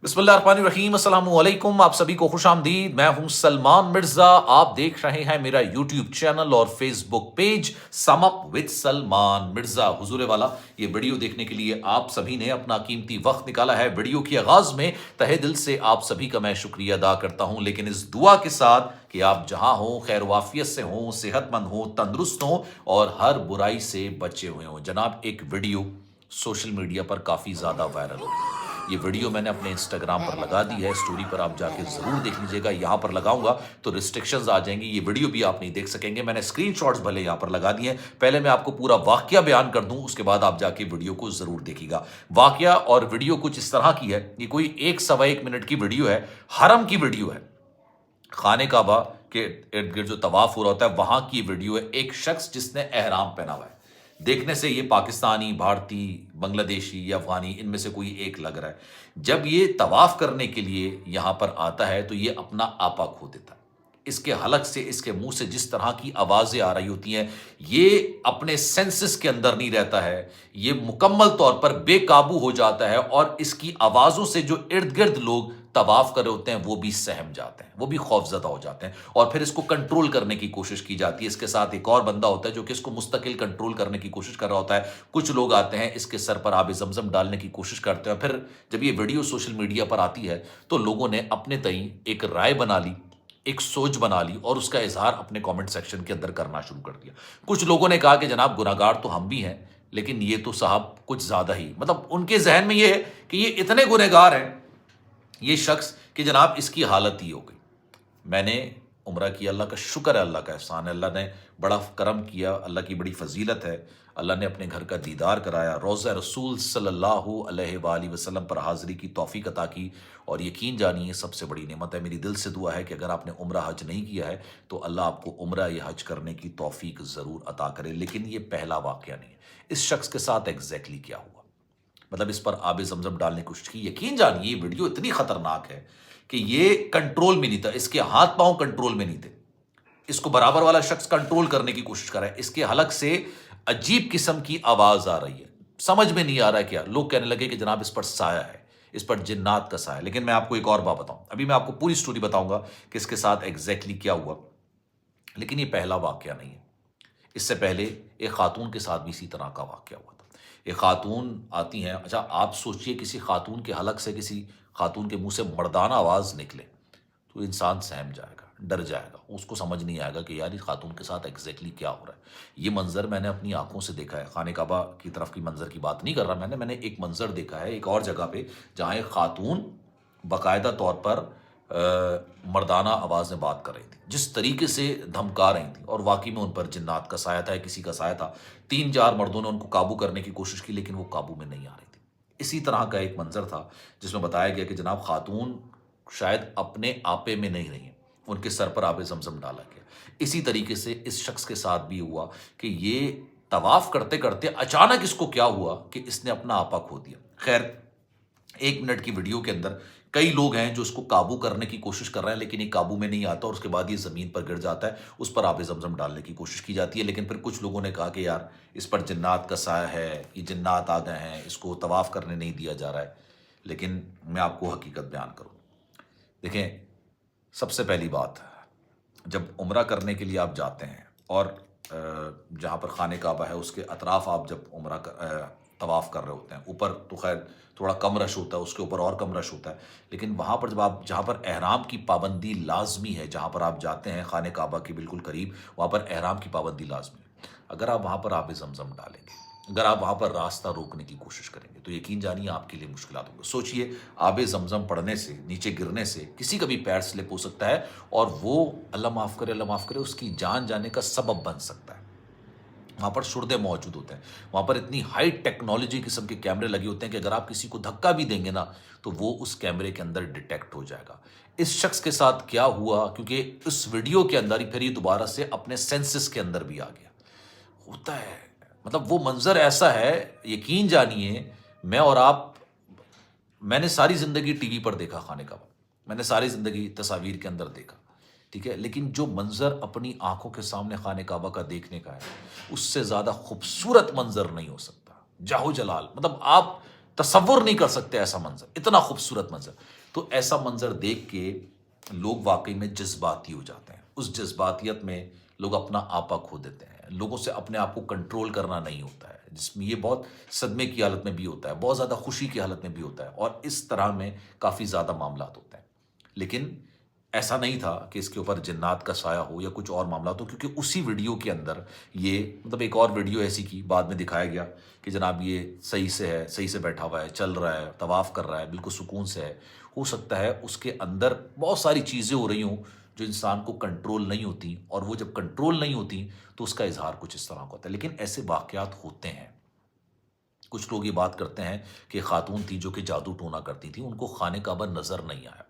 बिस्मिल्लाहिर्रहमानिर्रहीम, अस्सलाम वालेकुम। आप सभी को खुश आमदीद। मैं हूं सलमान मिर्जा। आप देख रहे हैं मेरा यूट्यूब चैनल और Facebook page sum up with Salman Mirza. हुजूर वाला, ये वीडियो देखने के लिए आप सभी ने अपना कीमती वक्त निकाला है। वीडियो की आगाज में तहे दिल से आप सभी का मैं शुक्रिया अदा करता हूं, लेकिन इस दुआ के साथ कि आप जहां हो, खैर वाफियत से हो, सेहतमंद हो, तंदुरुस्त हो और हर बुराई से बचे हुए हो। जनाब, एक वीडियो सोशल मीडिया पर काफ़ी ज़्यादा वायरल हो रही है। ये वीडियो मैंने अपने इंस्टाग्राम पर लगा दी है, स्टोरी पर आप जाके ज़रूर देख लीजिएगा। यहाँ पर लगाऊंगा तो रिस्ट्रिक्शंस आ जाएंगी, ये वीडियो भी आप नहीं देख सकेंगे। मैंने स्क्रीनशॉट्स भले यहाँ पर लगा दिए हैं। पहले मैं आपको पूरा वाकया बयान कर दूं, उसके बाद आप जाके वीडियो को ज़रूर देखिएगा। वाकया और वीडियो कुछ इस तरह की है, ये कोई 1 सवा 1 मिनट की वीडियो है, हरम की वीडियो है। खाने काबा के इर्द गिर्द जो तवाफ हो रहा होता है, वहां की वीडियो है। एक शख्स जिसने एहराम पहना हुआ है, देखने से ये पाकिस्तानी, भारतीय, बांग्लादेशी या अफगानी इनमें से कोई एक लग रहा है। जब ये तवाफ करने के लिए यहां पर आता है तो ये अपना आपा खो देता है। इसके हलक से, इसके मुंह से जिस तरह की आवाजें आ रही होती हैं, ये अपने सेंसेस के अंदर नहीं रहता है। ये मुकम्मल तौर पर बेकाबू हो जाता है और इसकी आवाजों से जो इर्द गिर्द लोग तवाफ कर रहे होते हैं वो भी सहम जाते हैं, वो भी खौफजदा हो जाते हैं। और फिर इसको कंट्रोल करने की कोशिश की जाती है। इसके साथ एक और बंदा होता है जो कि इसको मुस्तकिल कंट्रोल करने की कोशिश कर रहा होता है। कुछ लोग आते हैं, इसके सर पर आब जमजम डालने की कोशिश करते हैं। फिर जब ये वीडियो सोशल मीडिया पर आती है तो लोगों ने अपने तई एक राय बना ली, एक सोच बना ली और उसका इजहार अपने कमेंट सेक्शन के अंदर करना शुरू कर दिया। कुछ लोगों ने कहा कि जनाब, गुनाहगार तो हम भी हैं, लेकिन ये तो साहब कुछ ज्यादा ही, मतलब उनके जहन में ये है कि ये इतने गुनहगार हैं ये शख्स कि जनाब इसकी हालत ही हो गई। मैंने उम्रा किया, अल्लाह का शुक्र है, अल्लाह का एहसान है, अल्लाह ने बड़ा करम किया, अल्लाह की बड़ी फजीलत है। अल्लाह ने अपने घर का दीदार कराया, रोज़ा रसूल सल्लल्लाहु अलैहि वसल्लम पर हाज़िरी की तौफीक अता की। और यकीन जानिए सबसे बड़ी नेमत है। मेरी दिल से दुआ है कि अगर आपने उम्रा हज नहीं किया है तो अल्लाह आपको उम्रा या हज करने की तौफीक ज़रूर अता करे। लेकिन ये पहला वाक़या नहीं है। इस शख्स के साथ एग्जैक्टली क्या हुआ, मतलब इस पर आबे जमजम डालने की कोशिश की। यकीन जानिए ये वीडियो इतनी खतरनाक है कि ये कंट्रोल में नहीं था, इसके हाथ पांव कंट्रोल में नहीं थे। इसको बराबर वाला शख्स कंट्रोल करने की कोशिश कर रहा है। इसके हलक से अजीब किस्म की आवाज आ रही है, समझ में नहीं आ रहा है क्या। लोग कहने लगे कि जनाब इस पर साया है, इस पर जिन्नात का साया है। लेकिन मैं आपको एक और बात बताऊं, अभी मैं आपको पूरी स्टोरी बताऊंगा कि इसके साथ एग्जैक्टली क्या हुआ। लेकिन ये पहला वाकया नहीं है। इससे पहले एक खातून के साथ भी इसी तरह का वाकया हुआ था। एक खातून आती हैं, अच्छा आप सोचिए किसी खातून के हलक से, किसी खातून के मुंह से मर्दाना आवाज़ निकले तो इंसान सहम जाएगा, डर जाएगा, उसको समझ नहीं आएगा कि यार इस खातून के साथ एग्जैक्टली क्या हो रहा है। ये मंजर मैंने अपनी आंखों से देखा है। खाने काबा की तरफ की मंजर की बात नहीं कर रहा मैंने एक मंजर देखा है एक और जगह पे, जहाँ एक खातून बाकायदा तौर पर मर्दाना आवाज़ में बात कर रही थी, जिस तरीके से धमका रही थी। और वाकई में उन पर जिन्नात का साया था, किसी का साया था। 3-4 मर्दों ने उनको काबू करने की कोशिश की, लेकिन वो काबू में नहीं आ रही थी। इसी तरह का एक मंजर था जिसमें बताया गया कि जनाब खातून शायद अपने आपे में नहीं रही, उनके सर पर आबे जमजम डाला गया। इसी तरीके से इस शख्स के साथ भी हुआ कि ये तवाफ करते करते अचानक इसको क्या हुआ कि इसने अपना आपा खो दिया। खैर, 1 मिनट की वीडियो के अंदर कई लोग हैं जो इसको काबू करने की कोशिश कर रहे हैं, लेकिन ये काबू में नहीं आता और उसके बाद ये ज़मीन पर गिर जाता है। उस पर आबे ज़मज़म डालने की कोशिश की जाती है, लेकिन फिर कुछ लोगों ने कहा कि यार इस पर जिन्नात का साया है, ये जिन्नात आ गए हैं, इसको तवाफ़ करने नहीं दिया जा रहा है। लेकिन मैं आपको हकीकत बयान करूँ, देखें, सबसे पहली बात, जब उम्रा करने के लिए आप जाते हैं और जहाँ पर खाने काबा है उसके अतराफ़ आप जब तवाफ़ कर रहे होते हैं, ऊपर तो खैर थोड़ा कम रश होता है, उसके ऊपर और कम रश होता है। लेकिन वहाँ पर जब आप, जहाँ पर एहराम की पाबंदी लाजमी है, जहाँ पर आप जाते हैं खाने काबा के बिल्कुल करीब, वहाँ पर एहराम की पाबंदी लाजमी है। अगर आप वहाँ पर आबे ज़मज़म डालेंगे, अगर आप वहाँ पर रास्ता रोकने की कोशिश करेंगे तो यकीन जानिए आपके लिए मुश्किलात होंगी। सोचिए, आबे ज़मज़म पड़ने से, नीचे गिरने से किसी का भी पैर स्लिप हो सकता है और वो अल्लाह माफ़ करे, अल्लाह माफ़ करे, उसकी जान जाने का सबब बन सकता है। वहाँ पर शुरदे मौजूद होते हैं, वहाँ पर इतनी हाई टेक्नोलॉजी किस्म के कैमरे लगे होते हैं कि अगर आप किसी को धक्का भी देंगे ना तो वो उस कैमरे के अंदर डिटेक्ट हो जाएगा। इस शख्स के साथ क्या हुआ, क्योंकि उस वीडियो के अंदर ही फिर ये दोबारा से अपने सेंसेस के अंदर भी आ गया। होता है, मतलब वो मंजर ऐसा है, यकीन जानिए, मैं और आप, मैंने सारी ज़िंदगी टीवी पर देखा खाने का, मैंने सारी ज़िंदगी तस्वीर के अंदर देखा, ठीक है, लेकिन जो मंजर अपनी आंखों के सामने खाने काबा का देखने का है, उससे ज़्यादा खूबसूरत मंजर नहीं हो सकता। जाहो जलाल, मतलब आप تصور نہیں کر سکتے ایسا منظر، اتنا خوبصورت منظر. تو ایسا منظر دیکھ کے لوگ واقعی میں جذباتی ہو جاتے ہیں. اس جذباتیت میں لوگ اپنا آپا کھو دیتے ہیں. لوگوں سے اپنے آپ کو کنٹرول کرنا نہیں ہوتا ہے، جس میں یہ بہت صدمے کی حالت میں بھی ہوتا ہے، بہت زیادہ خوشی کی حالت میں بھی ہوتا ہے، اور اس طرح میں کافی زیادہ معاملات ہوتے ہیں. لیکن ایسا نہیں تھا کہ اس کے اوپر جنات کا سایہ ہو یا کچھ اور معاملات ہو، کیونکہ اسی ویڈیو کے اندر یہ مطلب ایک اور ویڈیو ایسی کی بعد میں دکھایا گیا کہ جناب یہ صحیح سے ہے، صحیح سے بیٹھا ہوا ہے، چل رہا ہے، طواف کر رہا ہے، بالکل سکون سے ہے. ہو سکتا ہے اس کے اندر بہت ساری چیزیں ہو رہی ہوں جو انسان کو کنٹرول نہیں ہوتی، اور وہ جب کنٹرول نہیں ہوتی تو اس کا اظہار کچھ اس طرح کا ہوتا ہے. لیکن ایسے واقعات ہوتے ہیں. کچھ لوگ یہ بات کرتے ہیں کہ خاتون تھی جو کہ جادو ٹونا کرتی تھی، ان کو خانہ کعبہ نظر نہیں آیا.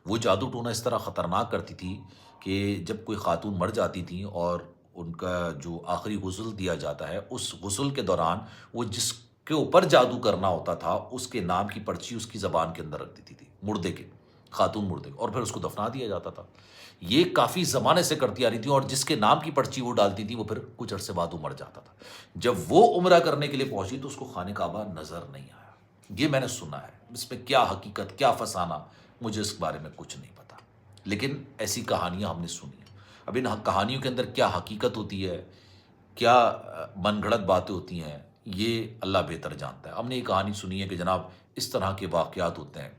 وہ جادو ٹونا اس طرح خطرناک کرتی تھی کہ جب کوئی خاتون مر جاتی تھی اور ان کا جو آخری غسل دیا جاتا ہے، اس غسل کے دوران وہ جس کے اوپر جادو کرنا ہوتا تھا اس کے نام کی پرچی اس کی زبان کے اندر رکھ دیتی تھی، مردے کے، خاتون مردے، اور پھر اس کو دفنا دیا جاتا تھا. یہ کافی زمانے سے کرتی آ رہی تھی، اور جس کے نام کی پرچی وہ ڈالتی تھی وہ پھر کچھ عرصے بعد وہ مر جاتا تھا. جب وہ عمرہ کرنے کے لیے پہنچی تو اس کو خانہ کعبہ نظر نہیں آیا. یہ میں نے سنا ہے. اس میں کیا حقیقت، کیا فسانہ، مجھے اس بارے میں کچھ نہیں پتا. لیکن ایسی کہانیاں ہم نے سنی ہیں. اب ان کہانیوں کے اندر کیا حقیقت ہوتی ہے، کیا من گھڑت باتیں ہوتی ہیں، یہ اللہ بہتر جانتا ہے. ہم نے یہ کہانی سنی ہے کہ جناب اس طرح کے واقعات ہوتے ہیں.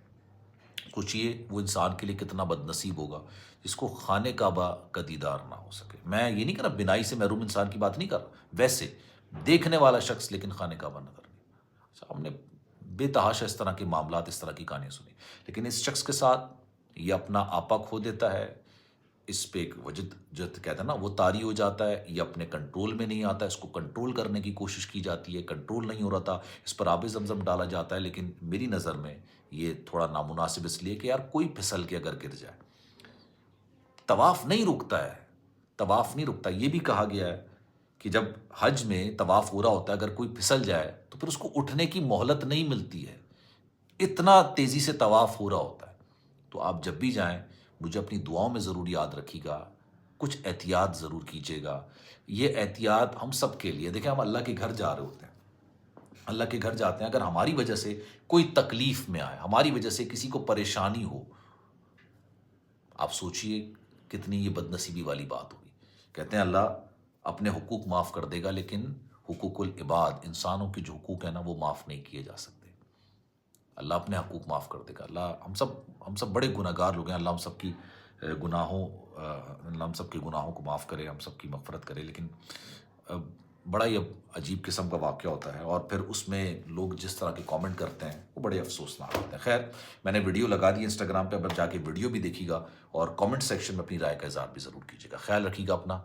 سوچیے وہ انسان کے لیے کتنا بد نصیب ہوگا جس کو خانہ کعبہ کا دیدار نہ ہو سکے. میں یہ نہیں کر رہا بینائی سے محروم انسان کی بات نہیں کر رہا، ویسے دیکھنے والا شخص لیکن خانہ کعبہ نظر نہیں. ہم نے بے تحاشا اس طرح کے معاملات، اس طرح کی کہانیاں سنی. لیکن اس شخص کے ساتھ یہ اپنا آپا کھو دیتا ہے، اس پہ ایک وجد جو کہتا ہے نا وہ طاری ہو جاتا ہے، یہ اپنے کنٹرول میں نہیں آتا. اس کو کنٹرول کرنے کی کوشش کی جاتی ہے، کنٹرول نہیں ہو رہا تھا، اس پر آب زمزم ڈالا جاتا ہے. لیکن میری نظر میں یہ تھوڑا نامناسب اس لیے کہ یار کوئی پھسل کے اگر گر جائے. طواف نہیں رکتا ہے، طواف نہیں رکتا. یہ بھی کہا گیا ہے کہ جب حج میں طواف ہو رہا ہوتا ہے اگر کوئی پھسل جائے تو پھر اس کو اٹھنے کی مہلت نہیں ملتی ہے، اتنا تیزی سے طواف ہو رہا ہوتا ہے. تو آپ جب بھی جائیں مجھے اپنی دعاؤں میں ضرور یاد رکھیے گا، کچھ احتیاط ضرور کیجیے گا. یہ احتیاط ہم سب کے لیے. دیکھیں ہم اللہ کے گھر جا رہے ہوتے ہیں، اللہ کے گھر جاتے ہیں، اگر ہماری وجہ سے کوئی تکلیف میں آئے، ہماری وجہ سے کسی کو پریشانی ہو، آپ سوچئے کتنی یہ بد نصیبی والی بات ہوگی. کہتے ہیں اللہ اپنے حقوق معاف کر دے گا، لیکن حقوق العباد، انسانوں کے جو حقوق ہیں نا وہ معاف نہیں کیے جا سکتے. اللہ اپنے حقوق معاف کر دے گا. اللہ ہم سب بڑے گناہ گار لوگ ہیں. اللہ ہم سب کی اللہ ہم سب کے گناہوں کو معاف کرے، ہم سب کی مغفرت کرے. لیکن بڑا ہی عجیب قسم کا واقعہ ہوتا ہے، اور پھر اس میں لوگ جس طرح کے کامنٹ کرتے ہیں وہ بڑے افسوسناک ہوتے ہیں. خیر میں نے ویڈیو لگا دی انسٹاگرام پہ، اب جا کے ویڈیو بھی دیکھیے گا اور کامنٹ سیکشن میں اپنی رائے کا اظہار بھی ضرور کیجیے گا. خیال رکھیے گا اپنا.